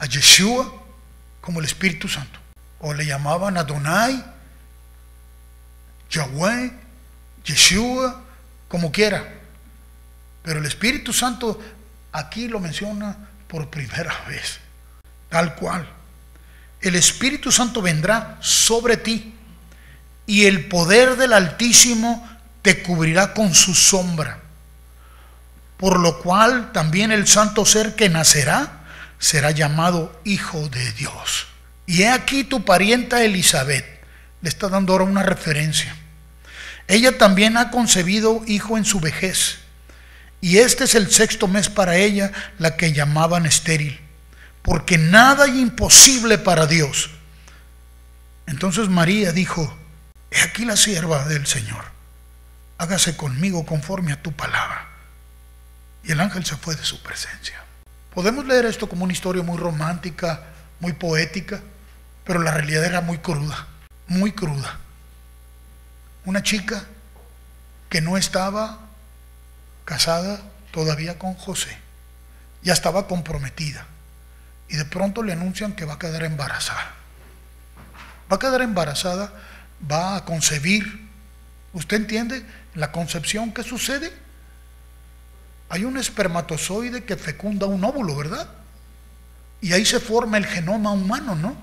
a Yeshua como el Espíritu Santo, o le llamaban Adonai, Yahweh, Yeshua, como quiera, pero el Espíritu Santo aquí lo menciona por primera vez, tal cual. El Espíritu Santo vendrá sobre ti, y el poder del Altísimo te cubrirá con su sombra, por lo cual también el santo ser que nacerá será llamado Hijo de Dios. Y he aquí tu parienta Elizabeth, le está dando ahora una referencia. Ella también ha concebido hijo en su vejez, y este es el 6º mes para ella, la que llamaban estéril, porque nada hay imposible para Dios. Entonces María dijo, he aquí la sierva del Señor, hágase conmigo conforme a tu palabra. Y el ángel se fue de su presencia. Podemos leer esto como una historia muy romántica, muy poética, pero la realidad era muy cruda, muy cruda. Una chica que no estaba casada todavía con José, ya estaba comprometida, y de pronto le anuncian que va a quedar embarazada. Va a quedar embarazada, va a concebir. ¿Usted entiende la concepción que sucede? Hay un espermatozoide que fecunda un óvulo, ¿verdad? Y ahí se forma el genoma humano, ¿no?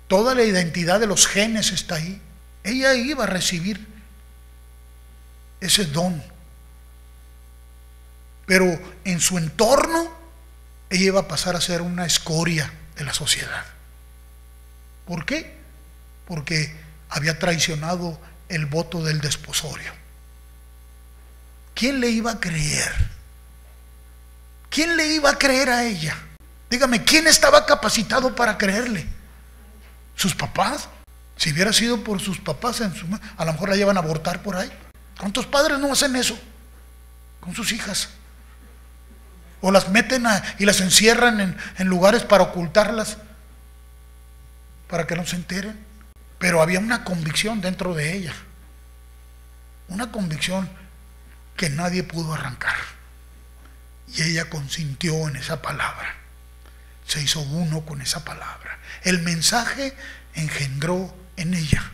Toda la identidad de los genes está ahí. Ella iba a recibir ese don, pero en su entorno ella iba a pasar a ser una escoria de la sociedad. ¿Por qué? Porque había traicionado el voto del desposorio. ¿Quién le iba a creer? ¿Quién le iba a creer a ella? Dígame, ¿quién estaba capacitado para creerle? ¿Sus papás? Si hubiera sido por sus papás, a lo mejor la llevan a abortar por ahí. ¿Cuántos padres no hacen eso con sus hijas? O las meten y las encierran en lugares para ocultarlas, para que no se enteren. Pero había una convicción dentro de ella. una convicción que nadie pudo arrancar. Y ella consintió en esa palabra, se hizo uno con esa palabra. El mensaje engendró en ella.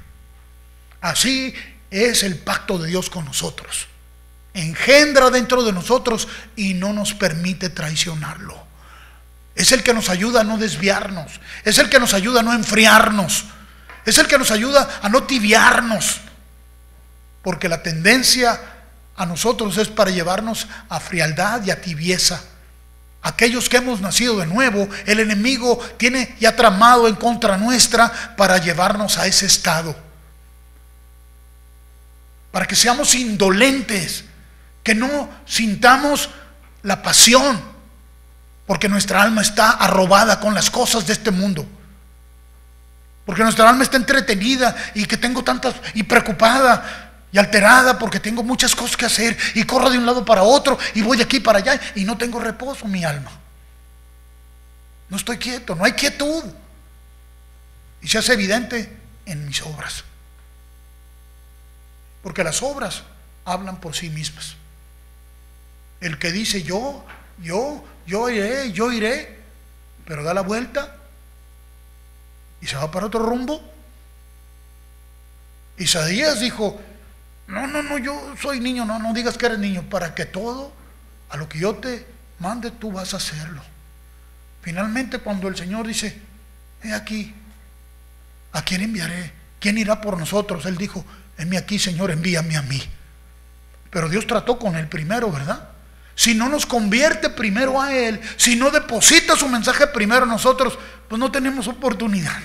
Así es el pacto de Dios con nosotros. Engendra dentro de nosotros y no nos permite traicionarlo. Es el que nos ayuda a no desviarnos, es el que nos ayuda a no enfriarnos, es el que nos ayuda a no tibiarnos, porque la tendencia a nosotros es para llevarnos a frialdad y a tibieza. Aquellos que hemos nacido de nuevo, el enemigo tiene ya tramado en contra nuestra para llevarnos a ese estado, para que seamos indolentes, que no sintamos la pasión, porque nuestra alma está arrobada con las cosas de este mundo, porque nuestra alma está entretenida y que tengo tantas, y preocupada y alterada porque tengo muchas cosas que hacer y corro de un lado para otro y voy de aquí para allá y no tengo reposo mi alma. No estoy quieto, no hay quietud. Y se hace evidente en mis obras, porque las obras hablan por sí mismas. El que dice yo iré, pero da la vuelta y se va para otro rumbo. Isaías dijo: no, yo soy niño, no digas que eres niño, para que todo a lo que yo te mande tú vas a hacerlo. Finalmente, cuando el Señor dice: he aquí, ¿a quién enviaré? ¿Quién irá por nosotros? Él dijo: heme aquí, Señor, envíame a mí. Pero Dios trató con él primero, ¿verdad? Si no nos convierte primero a Él, si no deposita su mensaje primero a nosotros, pues no tenemos oportunidad.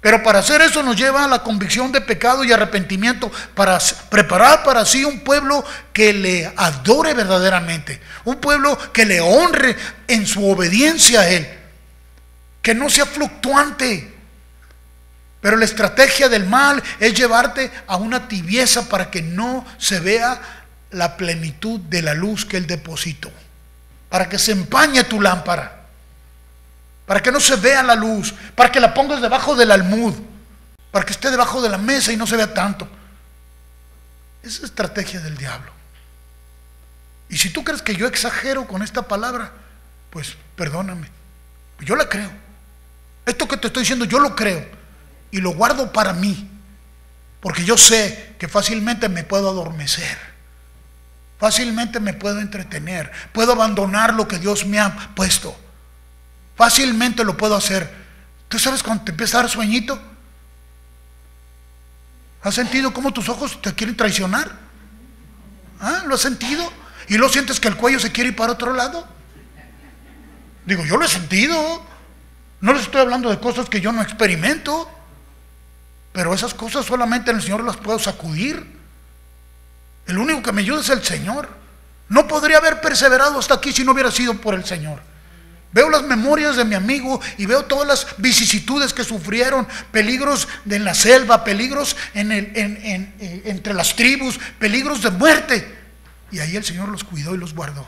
Pero para hacer eso nos lleva a la convicción de pecado y arrepentimiento, para preparar para sí un pueblo que le adore verdaderamente, un pueblo que le honre en su obediencia a Él, que no sea fluctuante. Pero la estrategia del mal es llevarte a una tibieza para que no se vea la plenitud de la luz que Él depositó, para que se empañe tu lámpara, para que no se vea la luz, para que la pongas debajo del almud, para que esté debajo de la mesa y no se vea tanto. Esa es estrategia del diablo. Y si tú crees que yo exagero con esta palabra, pues perdóname, yo la creo. Esto que te estoy diciendo yo lo creo y lo guardo para mí, porque yo sé que fácilmente me puedo adormecer, fácilmente me puedo entretener, puedo abandonar lo que Dios me ha puesto. Fácilmente lo puedo hacer. ¿Tú sabes cuando te empieza a dar sueñito? ¿Has sentido cómo tus ojos te quieren traicionar? ¿Ah? ¿Lo has sentido? ¿Y luego sientes que el cuello se quiere ir para otro lado? Digo, yo lo he sentido. No les estoy hablando de cosas que yo no experimento, pero esas cosas solamente el Señor las puedo sacudir. El único que me ayuda es el Señor. No podría haber perseverado hasta aquí si no hubiera sido por el Señor. Veo las memorias de mi amigo y veo todas las vicisitudes que sufrieron, peligros en la selva, peligros entre las tribus, peligros de muerte. Y ahí el Señor los cuidó y los guardó.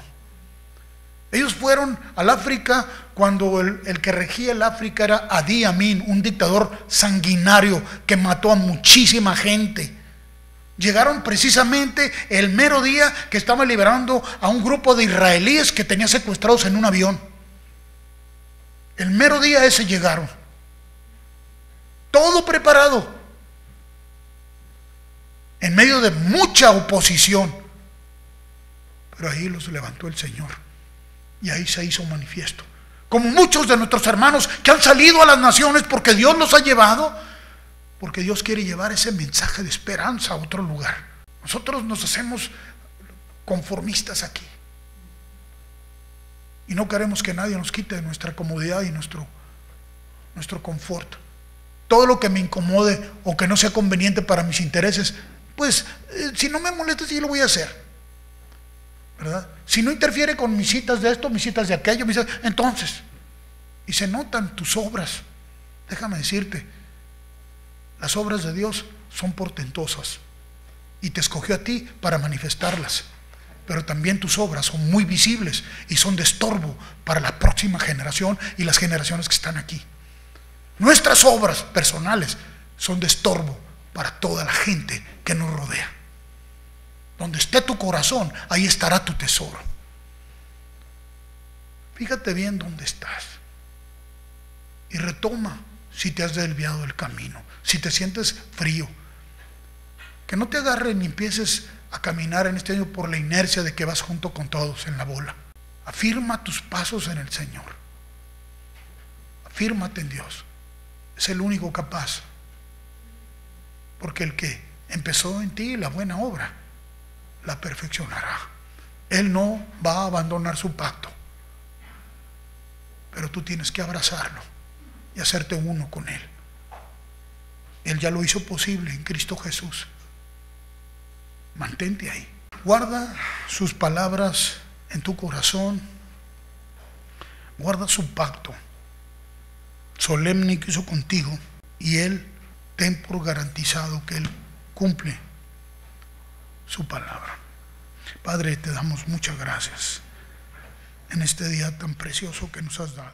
Ellos fueron al África cuando el que regía el África era Idi Amin, un dictador sanguinario que mató a muchísima gente. Llegaron precisamente el mero día que estaba liberando a un grupo de israelíes que tenía secuestrados en un avión. El mero día ese llegaron, todo preparado, en medio de mucha oposición, pero ahí los levantó el Señor y ahí se hizo manifiesto, como muchos de nuestros hermanos que han salido a las naciones porque Dios los ha llevado, porque Dios quiere llevar ese mensaje de esperanza a otro lugar. Nosotros nos hacemos conformistas aquí y no queremos que nadie nos quite de nuestra comodidad y nuestro confort. Todo lo que me incomode o que no sea conveniente para mis intereses, pues si no me molesta, sí lo voy a hacer, ¿verdad? Si no interfiere con mis citas de esto, mis citas de aquello, entonces, y se notan tus obras. Déjame decirte, las obras de Dios son portentosas y te escogió a ti para manifestarlas. Pero también tus obras son muy visibles y son de estorbo para la próxima generación y las generaciones que están aquí. Nuestras obras personales son de estorbo para toda la gente que nos rodea. Donde esté tu corazón, ahí estará tu tesoro. Fíjate bien dónde estás y retoma si te has desviado del camino, si te sientes frío. Que no te agarren ni empieces a caminar en este año por la inercia de que vas junto con todos en la bola. Afirma tus pasos en el Señor. Afírmate en Dios. Es el único capaz. Porque el que empezó en ti la buena obra, la perfeccionará. Él no va a abandonar su pacto. Pero tú tienes que abrazarlo y hacerte uno con Él. Él ya lo hizo posible en Cristo Jesús. Mantente ahí. Guarda sus palabras en tu corazón. Guarda su pacto solemne que hizo contigo, y Él, ten por garantizado que Él cumple su palabra. Padre, te damos muchas gracias en este día tan precioso que nos has dado.